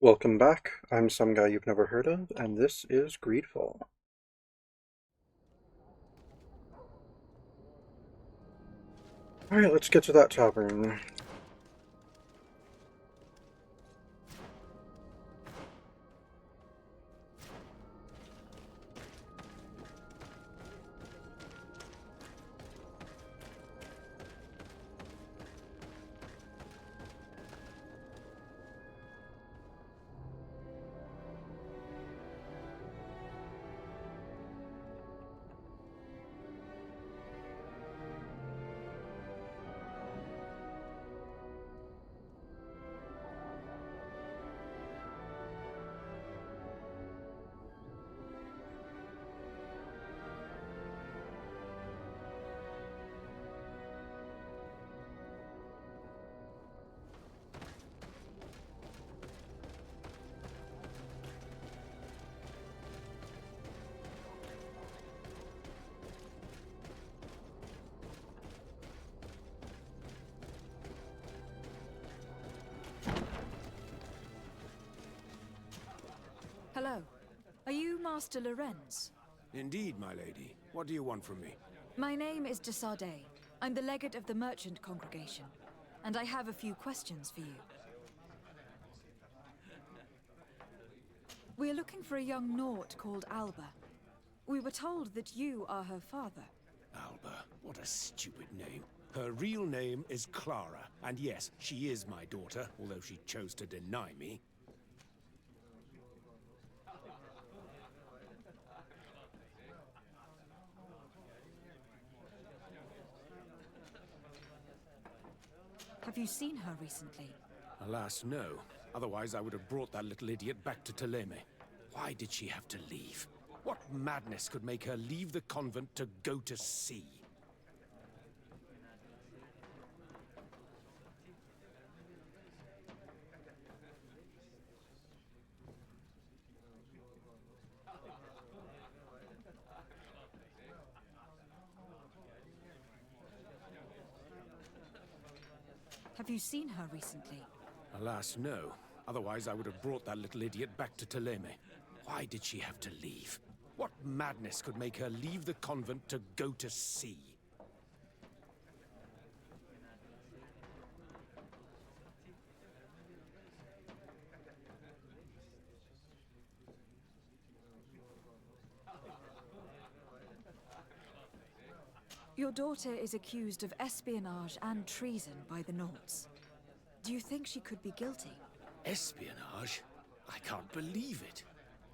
Welcome back. I'm some guy you've never heard of, and this is GreedFall. Alright, let's get to that tavern. Hello. Are you Master Lorenz? Indeed, my lady. What do you want from me? My name is de Sardet. I'm the legate of the merchant congregation, and I have a few questions for you. We're looking for a young Naut called Alba. We were told that you are her father. Alba. What a stupid name. Her real name is Clara, and yes, she is my daughter, although she chose to deny me. Have you seen her recently? Alas, no. Otherwise, I would have brought that little idiot back to Teleme. Why did she have to leave? What madness could make her leave the convent to go to sea? Have you seen her recently? Alas, no. Otherwise, I would have brought that little idiot back to Teleme. Why did she have to leave? What madness could make her leave the convent to go to sea? Your daughter is accused of espionage and treason by the Nauts. Do you think she could be guilty? Espionage? I can't believe it.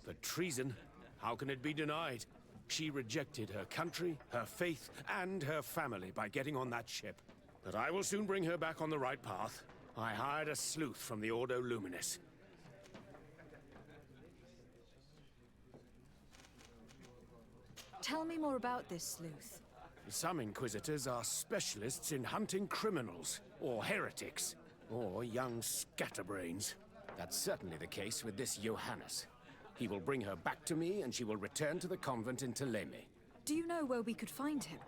But treason? How can it be denied? She rejected her country, her faith, and her family by getting on that ship. But I will soon bring her back on the right path. I hired a sleuth from the Ordo Luminis. Tell me more about this sleuth. Some Inquisitors are specialists in hunting criminals, or heretics, or young scatterbrains. That's certainly the case with this Johannes. He will bring her back to me, and she will return to the convent in Teleme. Do you know where we could find him?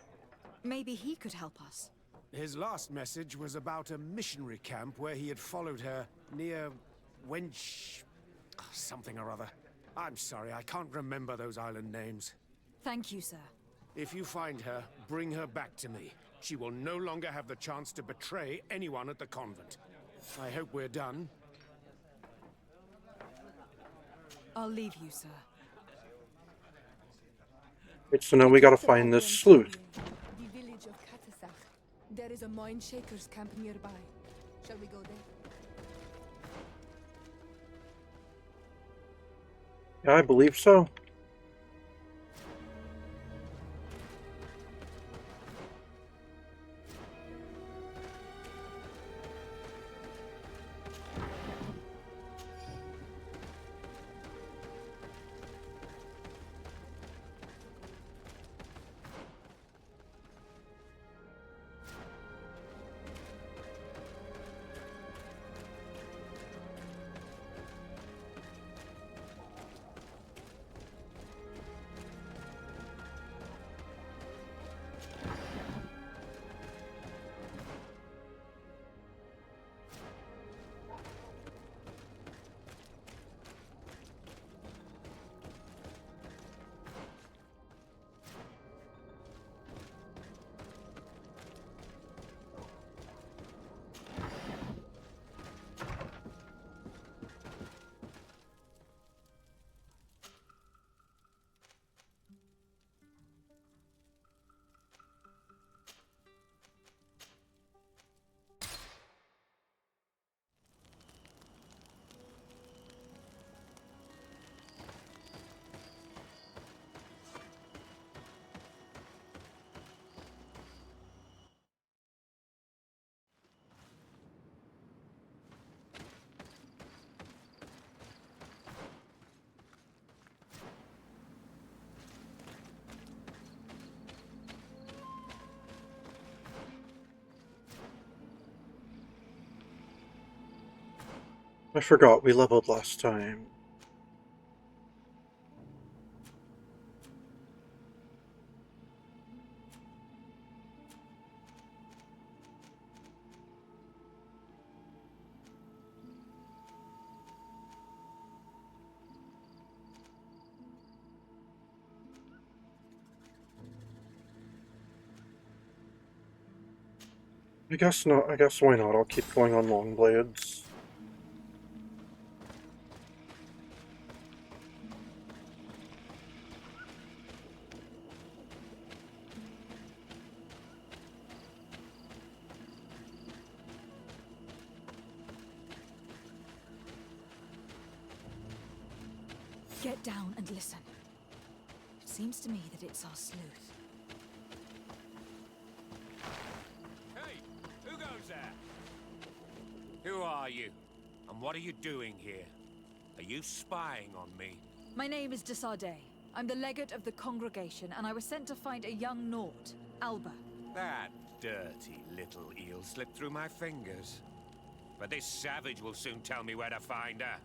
Maybe he could help us. His last message was about a missionary camp where he had followed her near Wench... something or other. I'm sorry, I can't remember those island names. Thank you, sir. If you find her, bring her back to me. She will no longer have the chance to betray anyone at the convent. I hope we're done. I'll leave you, sir. Right, so now we gotta find this sleuth. The village of Katasach. There is a mine shaker's camp nearby. Shall we go there? Yeah, I believe so. I forgot we leveled last time. I guess not. I guess why not? I'll keep going on long blades. Get down and listen. It seems to me that it's our sleuth. Hey, who goes there? Who are you? And what are you doing here? Are you spying on me? My name is Desardet. I'm the legate of the congregation, and I was sent to find a young Naut, Alba. That dirty little eel slipped through my fingers. But this savage will soon tell me where to find her.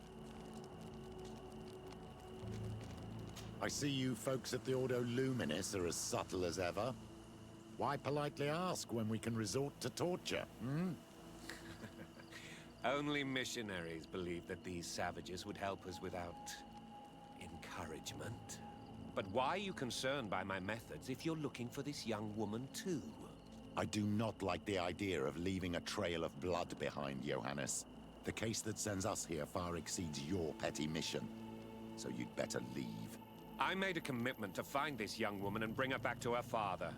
I see you folks at the Ordo Luminis are as subtle as ever. Why politely ask when we can resort to torture, hmm? Only missionaries believe that these savages would help us without encouragement. But why are you concerned by my methods if you're looking for this young woman too? I do not like the idea of leaving a trail of blood behind, Johannes. The case that sends us here far exceeds your petty mission. So you'd better leave. I made a commitment to find this young woman and bring her back to her father.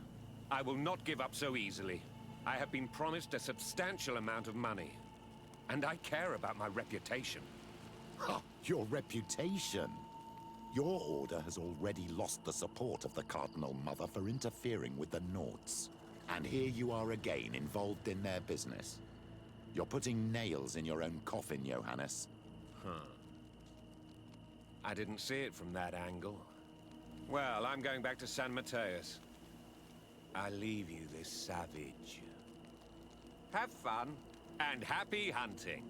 I will not give up so easily. I have been promised a substantial amount of money. And I care about my reputation. Oh, your reputation? Your order has already lost the support of the Cardinal Mother for interfering with the Nauts. And here you are again, involved in their business. You're putting nails in your own coffin, Johannes. Huh. I didn't see it from that angle. Well, I'm going back to San Mateus. I leave you this savage. Have fun, and happy hunting.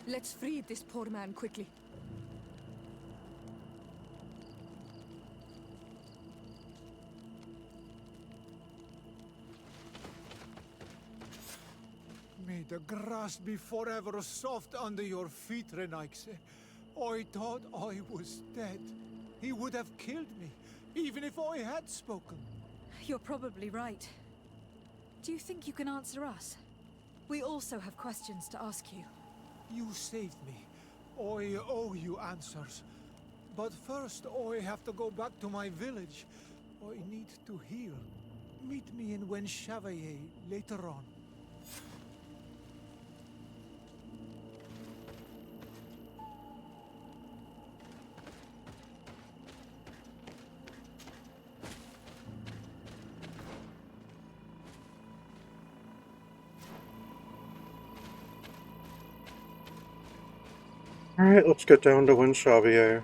Let's free this poor man quickly. May the grass be forever soft under your feet, Renaixe. I thought I was dead. He would have killed me, even if I had spoken. You're probably right. Do you think you can answer us? We also have questions to ask you. You saved me. I owe you answers. But first, I have to go back to my village. I need to heal. Meet me in Wen Chevalier later on. Alright, let's get down to Winchavier.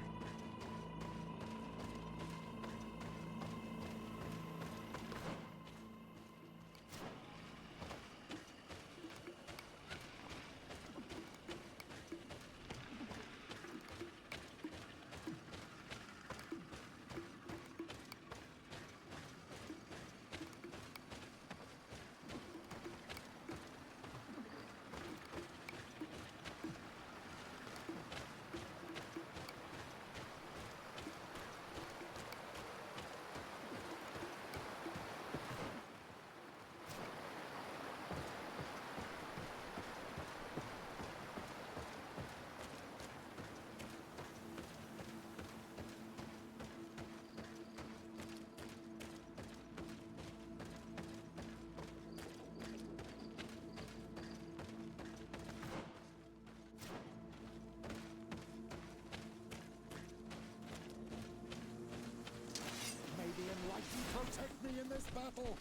May the Enlightened protect me in this battle!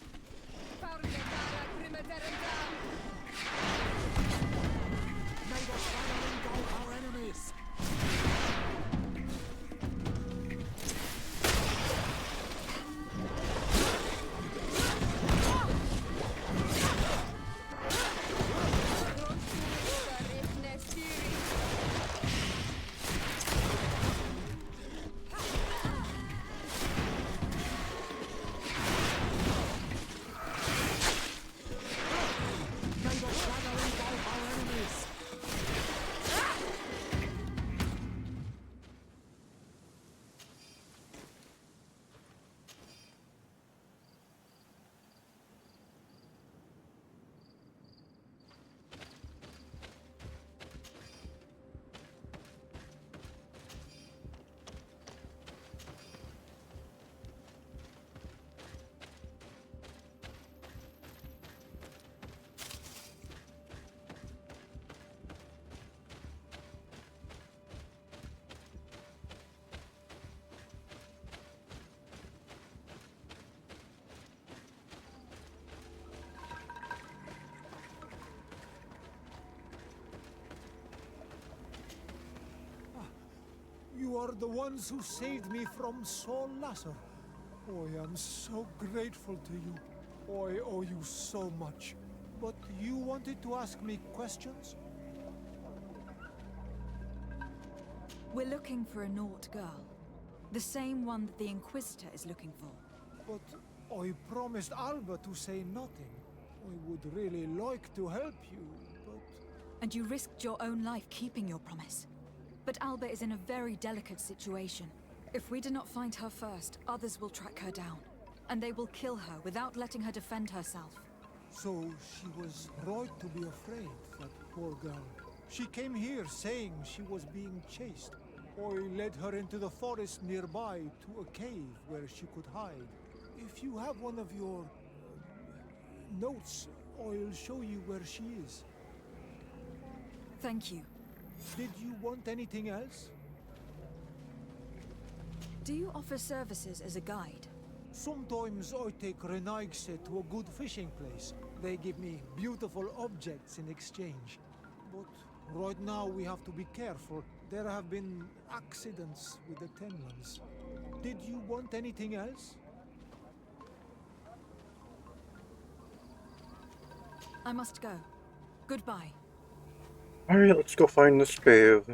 May the fire engulf our enemies! You are the ones who saved me from Saul Lasser. I am so grateful to you. I owe you so much. But you wanted to ask me questions? We're looking for a Naut girl. The same one that the Inquisitor is looking for. But I promised Alba to say nothing. I would really like to help you, but... And you risked your own life keeping your promise. But Alba is in a very delicate situation. If we do not find her first, others will track her down. And they will kill her without letting her defend herself. So she was right to be afraid, that poor girl. She came here saying she was being chased. I led her into the forest nearby to a cave where she could hide. If you have one of your... notes, I'll show you where she is. Thank you. Did you want anything else? Do you offer services as a guide? Sometimes I take Renaigse to a good fishing place. They give me beautiful objects in exchange. But right now we have to be careful. There have been accidents with the Tenlans. Did you want anything else? I must go. Goodbye. Alright, let's go find this cave.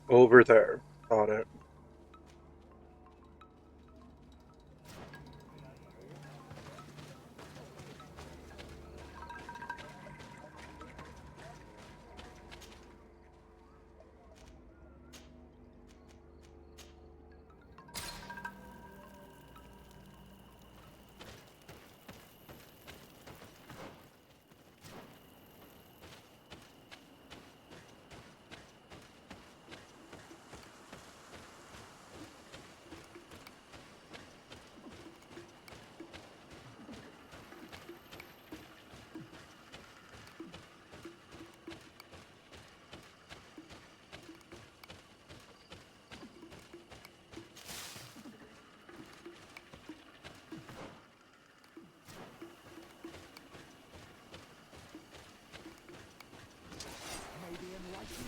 Over there. Got it.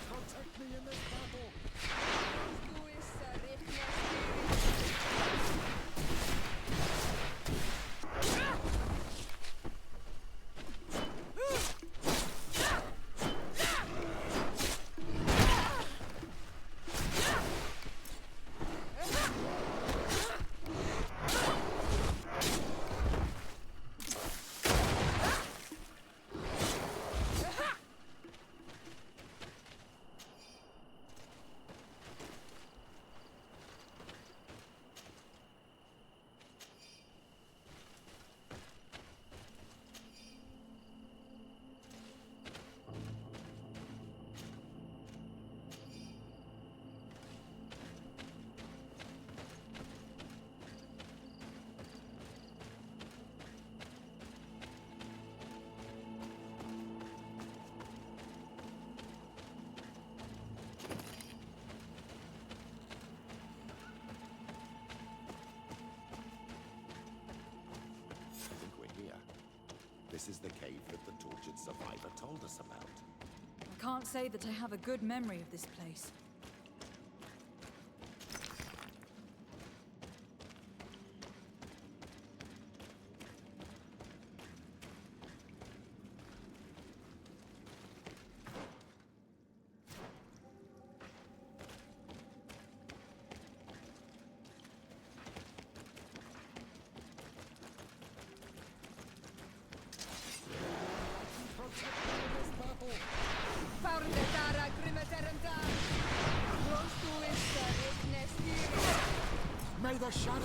Protect me in this battle! This is the cave that the tortured survivor told us about. I can't say that I have a good memory of this place. May the shadow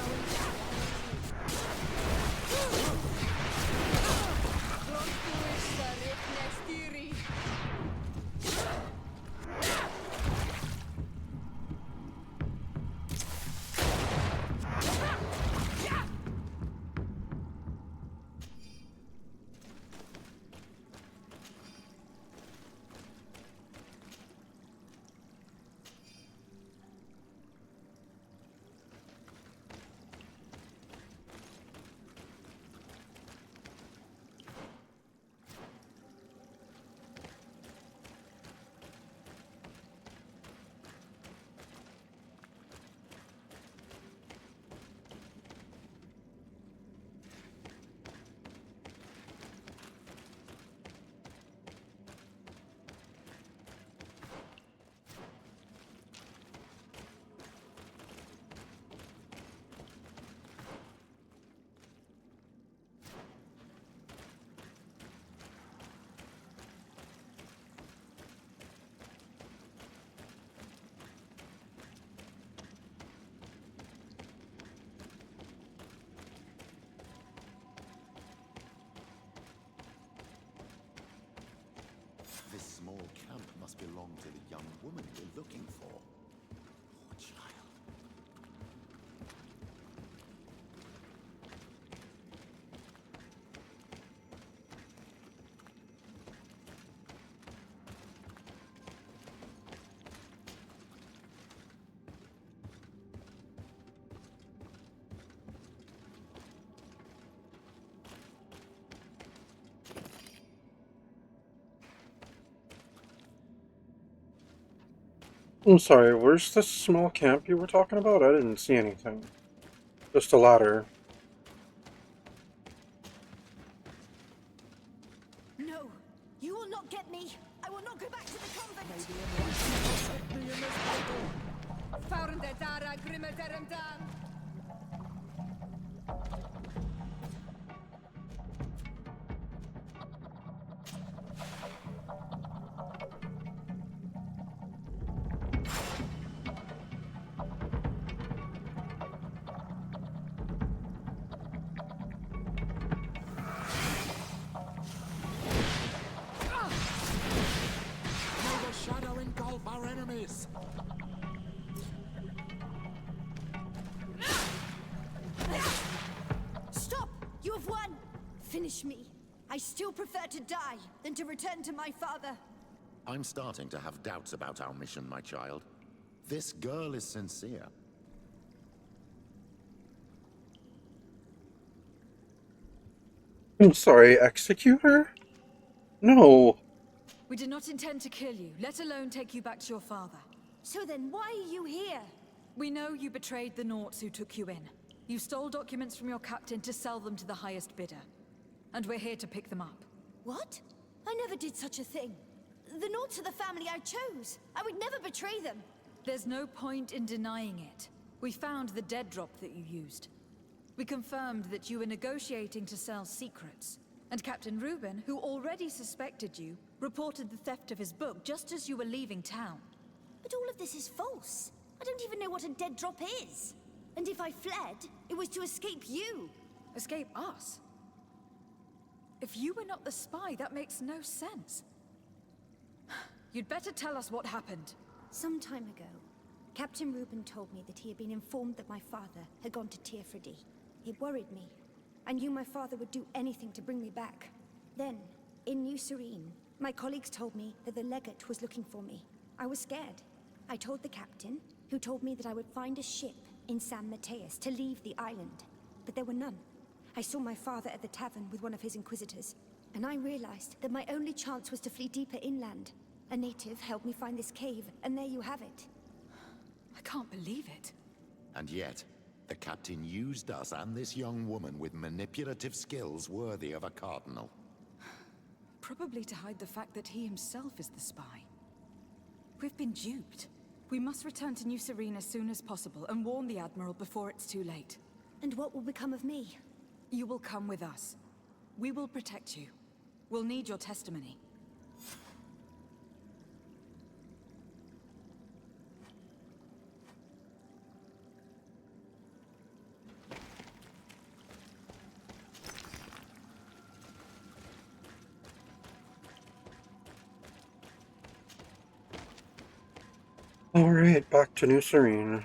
looking for. Poor child. I'm sorry, where's this small camp you were talking about? I didn't see anything. Just a ladder. No, you will not get me. I will not go back to the convent. Found Dara Grimmerterendan. May the shadow engulf our enemies. Stop! You have won! Finish me. I still prefer to die than to return to my father. I'm starting to have doubts about our mission, my child. This girl is sincere. I'm sorry, execute her? No. We did not intend to kill you, let alone take you back to your father. So then why are you here? We know you betrayed the Nauts who took you in. You stole documents from your captain to sell them to the highest bidder. And we're here to pick them up. What? I never did such a thing. The Nauts are the family I chose. I would never betray them. There's no point in denying it. We found the dead drop that you used. We confirmed that you were negotiating to sell secrets. And Captain Reuben, who already suspected you, reported the theft of his book just as you were leaving town. But all of this is false. I don't even know what a dead drop is. And if I fled, it was to escape you. Escape us? If you were not the spy, that makes no sense. You'd better tell us what happened. Some time ago, Captain Reuben told me that he had been informed that my father had gone to Teerfredi. It worried me. I knew my father would do anything to bring me back. Then, in New Serene, my colleagues told me that the legate was looking for me. I was scared. I told the captain, who told me that I would find a ship in San Mateus to leave the island. But there were none. I saw my father at the tavern with one of his inquisitors, and I realized that my only chance was to flee deeper inland. A native helped me find this cave, and there you have it. I can't believe it. And yet, the captain used us and this young woman with manipulative skills worthy of a cardinal. Probably to hide the fact that he himself is the spy. We've been duped. We must return to New Serene as soon as possible and warn the Admiral before it's too late. And what will become of me? You will come with us. We will protect you. We'll need your testimony. Alright, back to New Serene.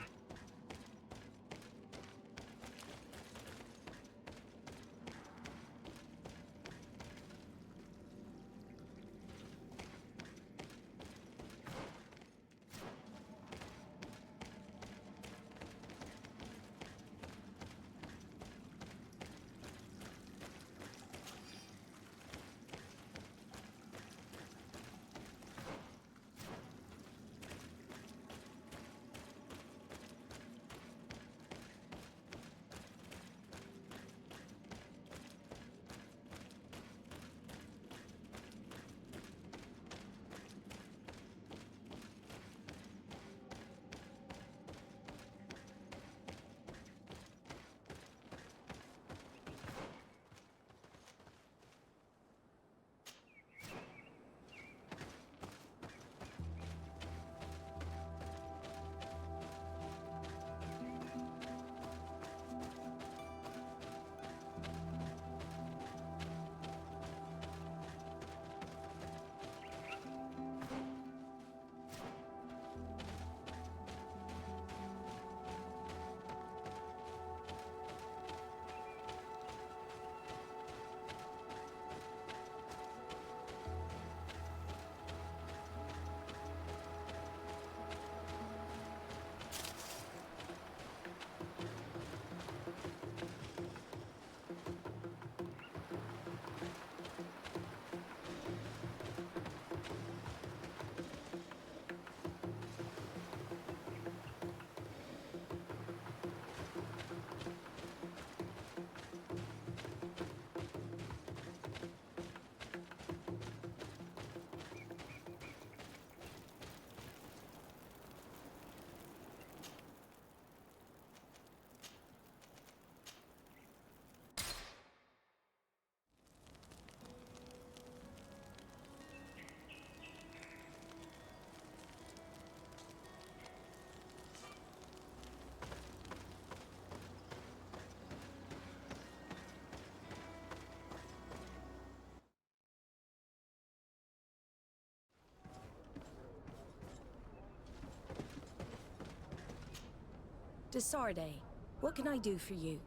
Desarde, what can I do for you?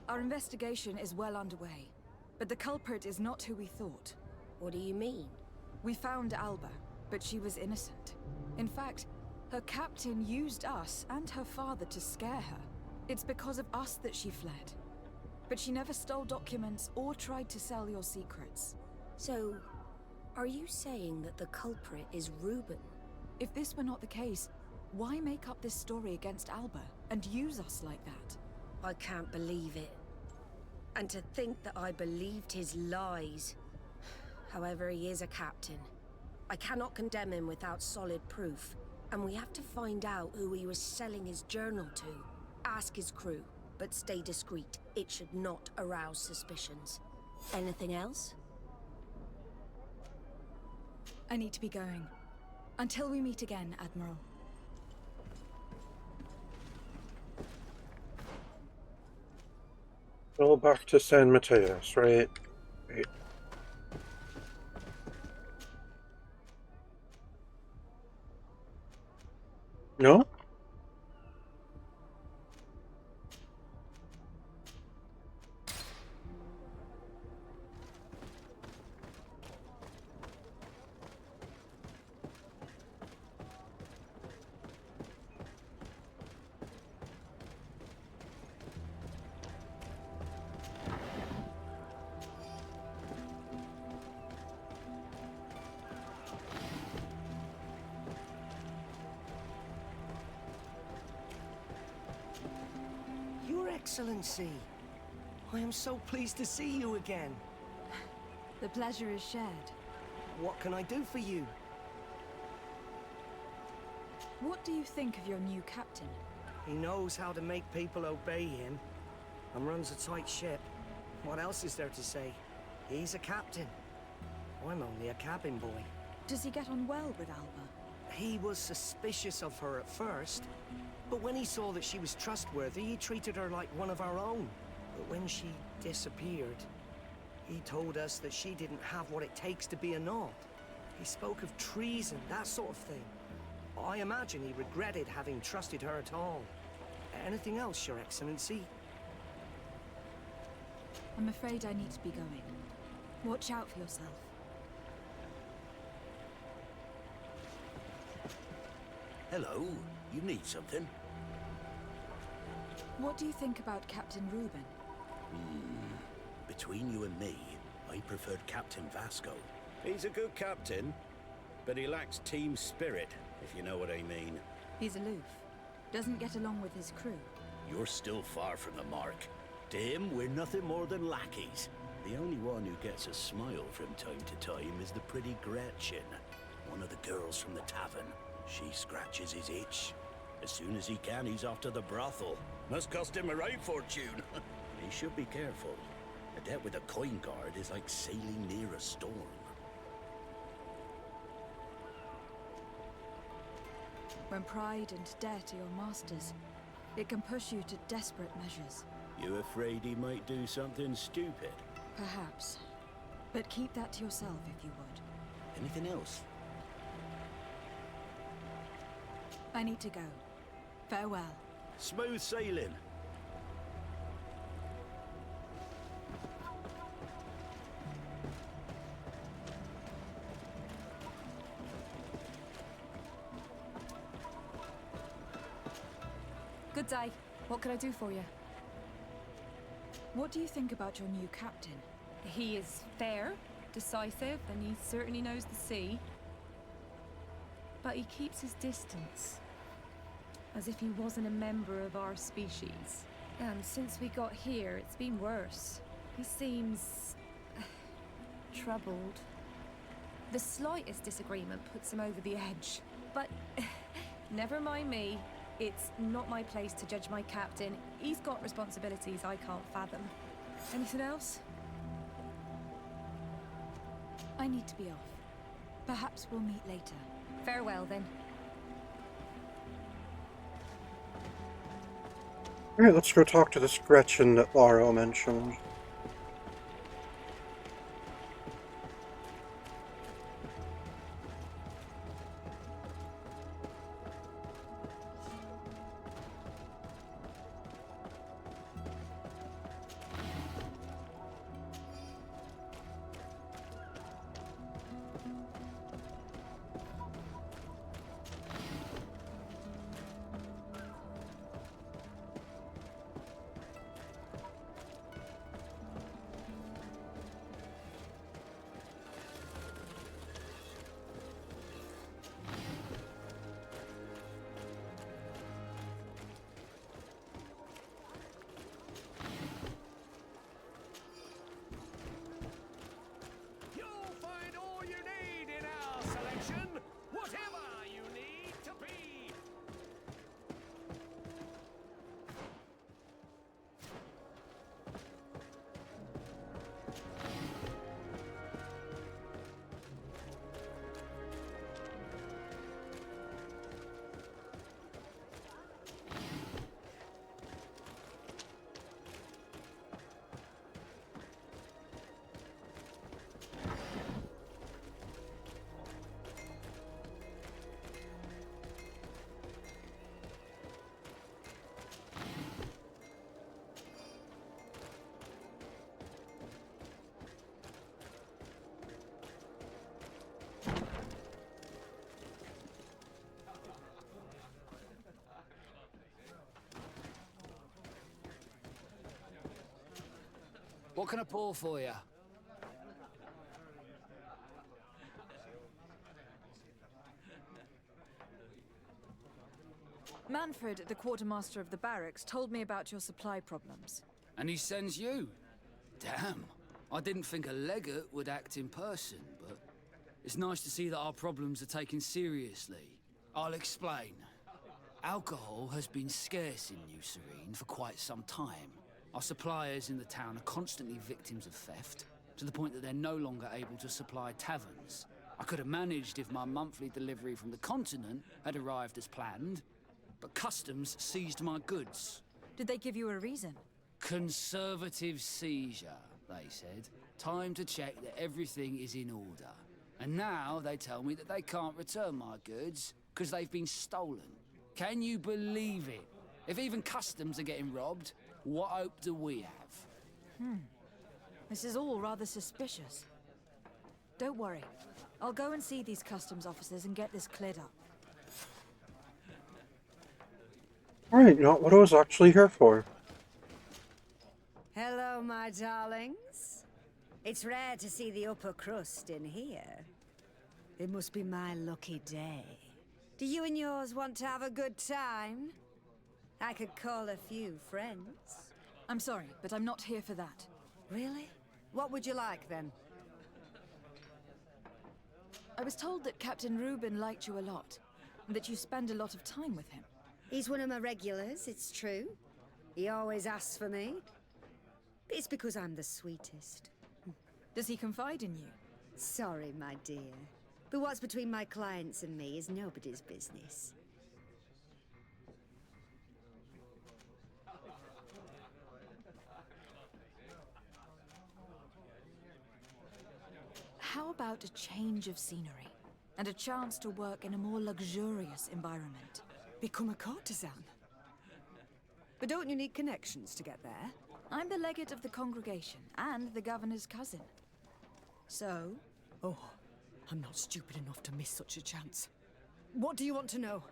Our investigation is well underway, but the culprit is not who we thought. What do you mean? We found Alba, but she was innocent. In fact, her captain used us and her father to scare her. It's because of us that she fled. But she never stole documents or tried to sell your secrets. So, are you saying that the culprit is Reuben? If this were not the case, why make up this story against Alba and use us like that? I can't believe it. And to think that I believed his lies. However, he is a captain. I cannot condemn him without solid proof. And we have to find out who he was selling his journal to. Ask his crew, but stay discreet. It should not arouse suspicions. Anything else? I need to be going. Until we meet again, Admiral. Go back to San Mateus, right? Right. No? Your Excellency, I am so pleased to see you again. The pleasure is shared. What can I do for you? What do you think of your new captain? He knows how to make people obey him, and runs a tight ship. What else is there to say? He's a captain. I'm only a cabin boy. Does he get on well with Alba? He was suspicious of her at first, but when he saw that she was trustworthy, he treated her like one of our own. But when she disappeared, he told us that she didn't have what it takes to be a Nod. He spoke of treason, that sort of thing. I imagine he regretted having trusted her at all. Anything else, Your Excellency? I'm afraid I need to be going. Watch out for yourself. Hello, you need something? What do you think about Captain Reuben? Between you and me, I preferred Captain Vasco. He's a good captain, but he lacks team spirit, if you know what I mean. He's aloof. Doesn't get along with his crew. You're still far from the mark. To him, we're nothing more than lackeys. The only one who gets a smile from time to time is the pretty Gretchen, one of the girls from the tavern. She scratches his itch. As soon as he can, he's off to the brothel. Must cost him a right fortune. He should be careful. A debt with a coin guard is like sailing near a storm. When pride and debt are your masters, it can push you to desperate measures. You afraid he might do something stupid? Perhaps. But keep that to yourself if you would. Anything else? I need to go. Farewell. Smooth sailing. Good day. What can I do for you? What do you think about your new captain? He is fair, decisive, and he certainly knows the sea. But he keeps his distance, as if he wasn't a member of our species. And since we got here, it's been worse. He seems troubled. The slightest disagreement puts him over the edge. But never mind me. It's not my place to judge my captain. He's got responsibilities I can't fathom. Anything else? I need to be off. Perhaps we'll meet later. Farewell, then. Alright, let's go talk to this Gretchen that Laura mentioned. What can I pour for you? Manfred, the quartermaster of the barracks, told me about your supply problems. And he sends you? Damn. I didn't think a legate would act in person, but it's nice to see that our problems are taken seriously. I'll explain. Alcohol has been scarce in New Serene for quite some time. Our suppliers in the town are constantly victims of theft, to the point that they're no longer able to supply taverns. I could have managed if my monthly delivery from the continent had arrived as planned, but customs seized my goods. Did they give you a reason? Conservative seizure, they said. Time to check that everything is in order. And now they tell me that they can't return my goods because they've been stolen. Can you believe it? If even customs are getting robbed, what hope do we have? This is all rather suspicious. Don't worry. I'll go and see these customs officers and get this cleared up. Alright, not what I was actually here for. Hello, my darlings. It's rare to see the upper crust in here. It must be my lucky day. Do you and yours want to have a good time? I could call a few friends. I'm sorry, but I'm not here for that. Really? What would you like, then? I was told that Captain Reuben liked you a lot, and that you spend a lot of time with him. He's one of my regulars, it's true. He always asks for me. It's because I'm the sweetest. Does he confide in you? Sorry, my dear. But what's between my clients and me is nobody's business. How about a change of scenery? And a chance to work in a more luxurious environment? Become a courtesan? But don't you need connections to get there? I'm the legate of the congregation, and the governor's cousin. So? Oh, I'm not stupid enough to miss such a chance. What do you want to know?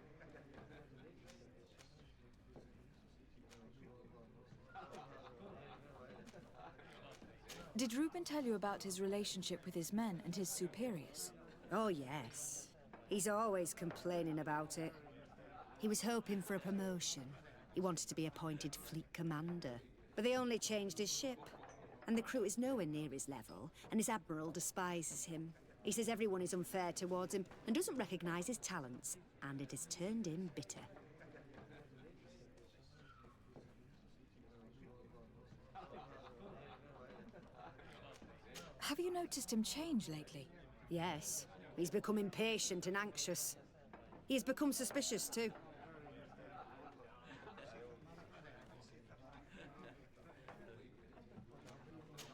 Did Reuben tell you about his relationship with his men and his superiors? Oh, yes. He's always complaining about it. He was hoping for a promotion. He wanted to be appointed fleet commander. But they only changed his ship. And the crew is nowhere near his level, and his admiral despises him. He says everyone is unfair towards him and doesn't recognize his talents, and it has turned him bitter. Have you noticed him change lately? Yes. He's become impatient and anxious. He has become suspicious, too.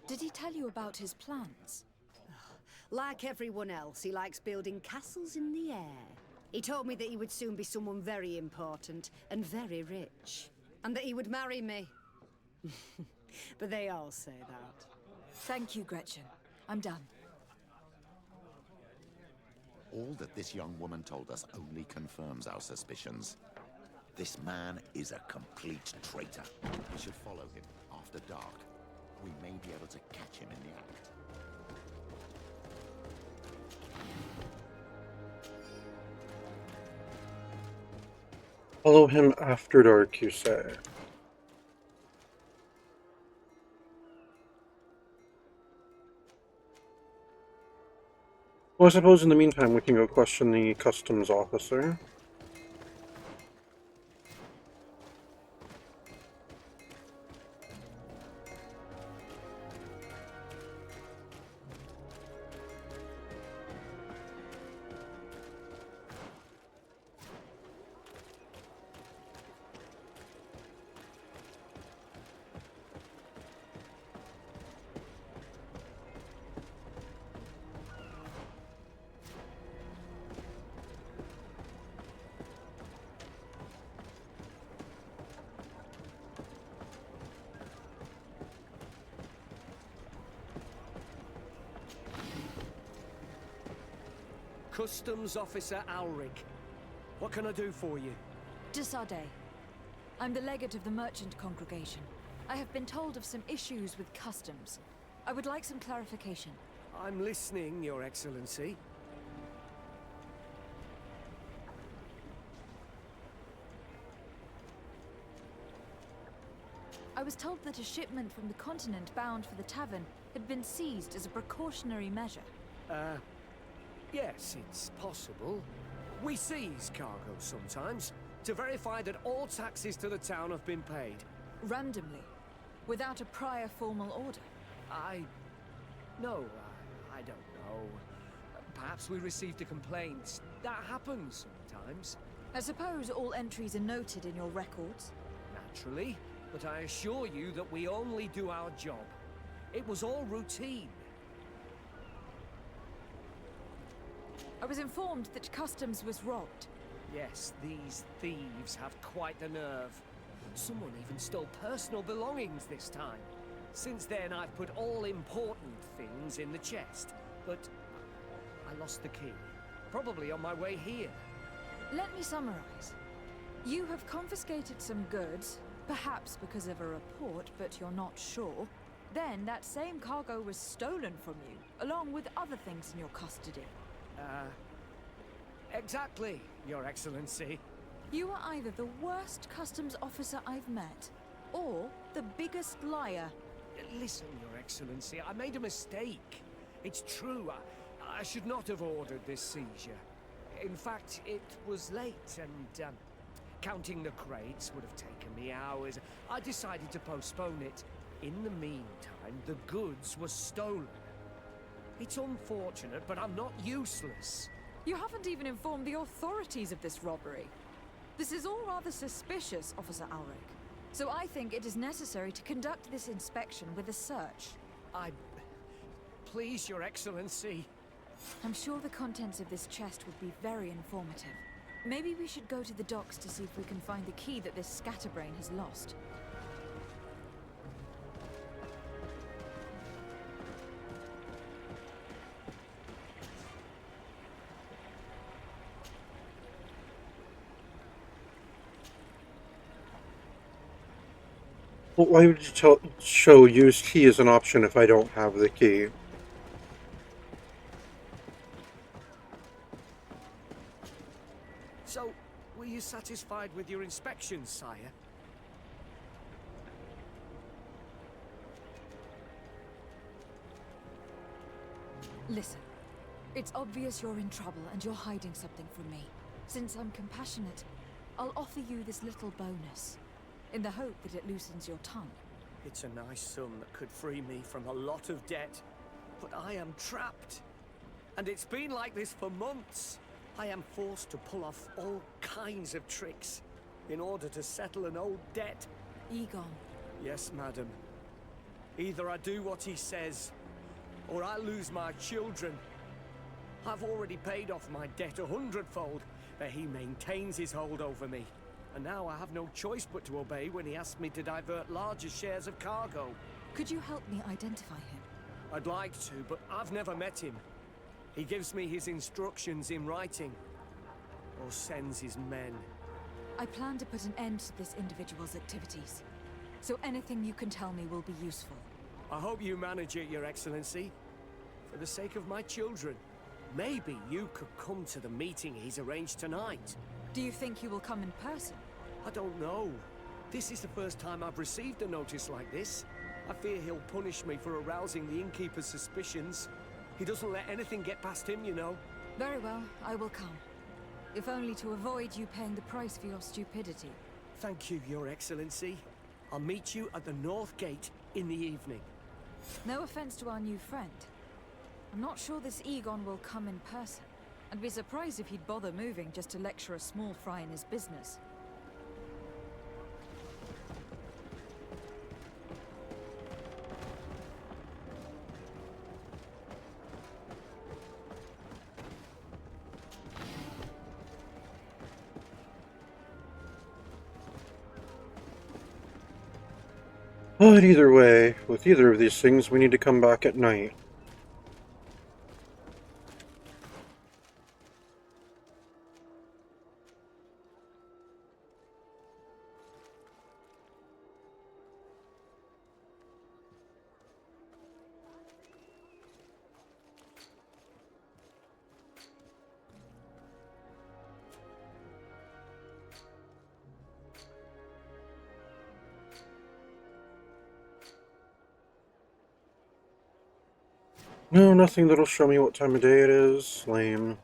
Did he tell you about his plans? Like everyone else, he likes building castles in the air. He told me that he would soon be someone very important and very rich. And that he would marry me. But they all say that. Thank you, Gretchen. I'm done. All that this young woman told us only confirms our suspicions. This man is a complete traitor. We should follow him after dark. We may be able to catch him in the act. Follow him after dark, you say? Well, I suppose in the meantime we can go question the customs officer. Customs Officer Alric. What can I do for you? De Sardet. I'm the legate of the merchant congregation. I have been told of some issues with customs. I would like some clarification. I'm listening, Your Excellency. I was told that a shipment from the continent bound for the tavern had been seized as a precautionary measure. Yes, it's possible. We seize cargo sometimes, to verify that all taxes to the town have been paid. Randomly, without a prior formal order. No, I don't know. Perhaps we received a complaint. That happens sometimes. I suppose all entries are noted in your records? Naturally, but I assure you that we only do our job. It was all routine. I was informed that customs was robbed. Yes, these thieves have quite the nerve. Someone even stole personal belongings this time. Since then, I've put all important things in the chest, but I lost the key. Probably on my way here. Let me summarize. You have confiscated some goods, perhaps because of a report, but you're not sure. Then that same cargo was stolen from you, along with other things in your custody. Exactly, Your Excellency. You are either the worst customs officer I've met, or the biggest liar. Listen, Your Excellency, I made a mistake. It's true, I should not have ordered this seizure. In fact, it was late, and counting the crates would have taken me hours. I decided to postpone it. In the meantime, the goods were stolen. It's unfortunate, but I'm not useless. You haven't even informed the authorities of this robbery. This is all rather suspicious, Officer Ulrich. So I think it is necessary to conduct this inspection with a search. Please, Your Excellency. I'm sure the contents of this chest would be very informative. Maybe we should go to the docks to see if we can find the key that this scatterbrain has lost. Well, why would you show use key as an option if I don't have the key? So, were you satisfied with your inspection, sire? Listen, it's obvious you're in trouble and you're hiding something from me. Since I'm compassionate, I'll offer you this little bonus, in the hope that it loosens your tongue. It's a nice sum that could free me from a lot of debt, but I am trapped. And it's been like this for months. I am forced to pull off all kinds of tricks in order to settle an old debt. Egon. Yes, madam. Either I do what he says, or I lose my children. I've already paid off my debt 100-fold, but he maintains his hold over me. And now I have no choice but to obey when he asks me to divert larger shares of cargo. Could you help me identify him? I'd like to, but I've never met him. He gives me his instructions in writing, or sends his men. I plan to put an end to this individual's activities, so anything you can tell me will be useful. I hope you manage it, Your Excellency. For the sake of my children, maybe you could come to the meeting he's arranged tonight. Do you think he will come in person? I don't know. This is the first time I've received a notice like this. I fear he'll punish me for arousing the innkeeper's suspicions. He doesn't let anything get past him, you know. Very well, I will come. If only to avoid you paying the price for your stupidity. Thank you, Your Excellency. I'll meet you at the North Gate in the evening. No offense to our new friend. I'm not sure this Egon will come in person. I'd be surprised if he'd bother moving just to lecture a small fry in his business. But either way, with either of these things, we need to come back at night. No, nothing that'll show me what time of day it is. Lame.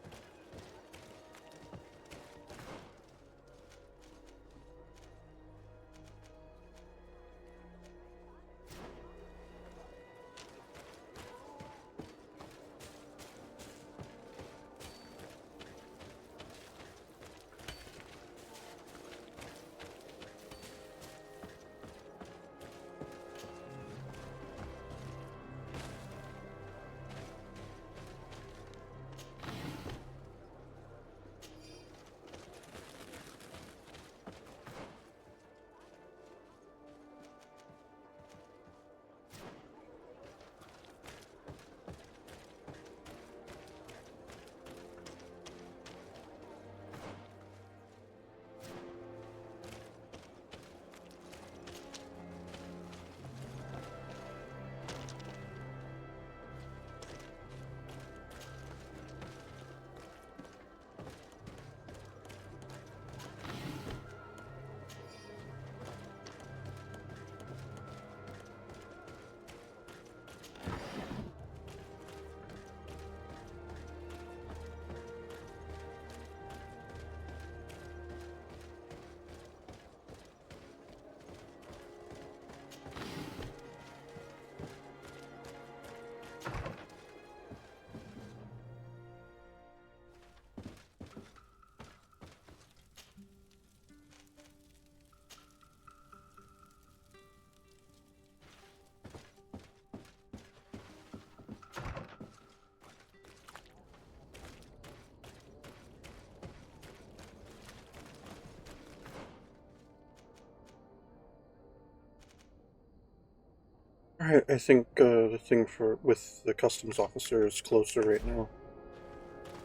Alright, I think the thing with the customs officer is closer right now.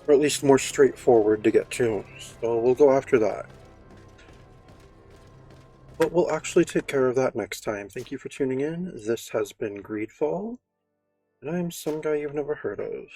Or at least more straightforward to get to. So we'll go after that. But we'll actually take care of that next time. Thank you for tuning in. This has been GreedFall, and I'm some guy you've never heard of.